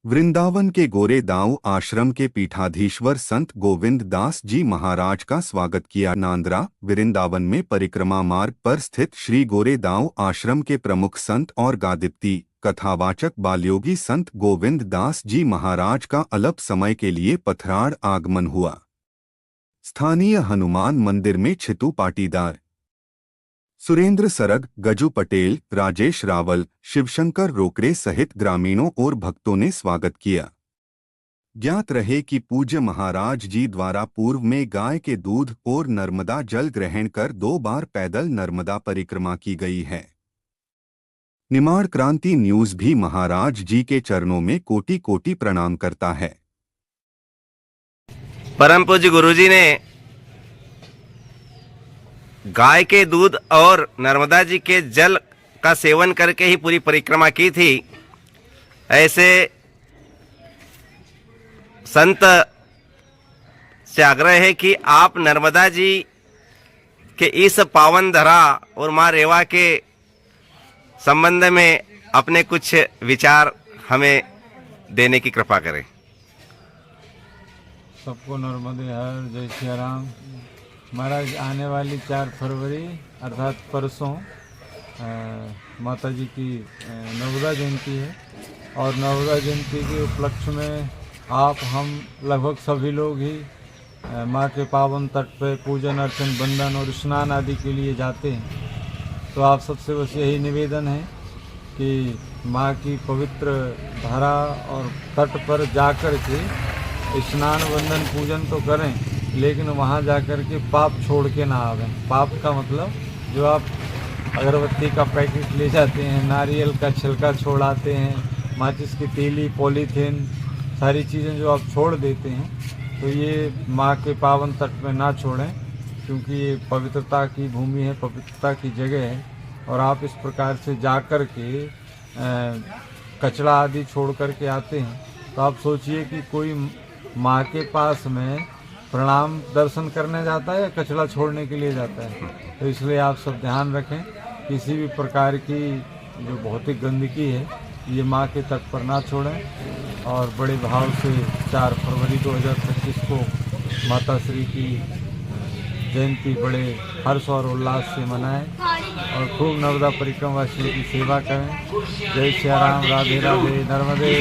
वृंदावन के गोरेदाऊ आश्रम के पीठाधीश्वर संत गोविंद दास जी महाराज का स्वागत किया। नांदरा वृंदावन में परिक्रमा मार्ग पर स्थित श्री गोरेदाऊ आश्रम के प्रमुख संत और गादिप्ती कथावाचक बालयोगी संत गोविंद दास जी महाराज का अल्प समय के लिए पथराड़ आगमन हुआ। स्थानीय हनुमान मंदिर में छितू पाटीदार, सुरेंद्र सरग, गजू पटेल, राजेश रावल, शिवशंकर रोकड़े सहित ग्रामीणों और भक्तों ने स्वागत किया। ज्ञात रहे कि पूज्य महाराज जी द्वारा पूर्व में गाय के दूध और नर्मदा जल ग्रहण कर 2 बार पैदल नर्मदा परिक्रमा की गई है। निमाड़ क्रांति न्यूज भी महाराज जी के चरणों में कोटि कोटि प्रणाम करता है। परम पूज्य गुरुजी ने गाय के दूध और नर्मदा जी के जल का सेवन करके ही पूरी परिक्रमा की थी। ऐसे संत से आग्रह है कि आप नर्मदा जी के इस पावन धरा और माँ रेवा के संबंध में अपने कुछ विचार हमें देने की कृपा करें। सबको नर्मदे हर, जय श्री राम। महाराज आने वाली 4 फरवरी अर्थात परसों माता जी की नर्मदा जयंती है और नर्मदा जयंती के उपलक्ष्य में आप हम लगभग सभी लोग ही माँ के पावन तट पर पूजन अर्चन बंदन और स्नान आदि के लिए जाते हैं। तो आप सबसे बस यही निवेदन है कि माँ की पवित्र धारा और तट पर जाकर के स्नान वंदन पूजन तो करें, लेकिन वहाँ जाकर के पाप छोड़ के ना आवें। पाप का मतलब जो आप अगरबत्ती का पैकेट ले जाते हैं, नारियल का छिलका छोड़ आते हैं, माचिस की तीली, पॉलीथीन, सारी चीज़ें जो आप छोड़ देते हैं, तो ये माँ के पावन तट में ना छोड़ें, क्योंकि ये पवित्रता की भूमि है, पवित्रता की जगह है। और आप इस प्रकार से जाकर के कचरा आदि छोड़ कर के आते हैं, तो आप सोचिए कि कोई माँ के पास में प्रणाम दर्शन करने जाता है या कचरा छोड़ने के लिए जाता है। तो इसलिए आप सब ध्यान रखें, किसी भी प्रकार की जो भौतिक गंदगी है ये माँ के तट पर ना छोड़ें और बड़े भाव से 4 फरवरी 2025 को माता श्री की जयंती बड़े हर्ष और उल्लास से मनाएं और खूब नर्मदा परिक्रमा वासियों की सेवा करें। जय श्री राम, राधे राधे, नर्मदे।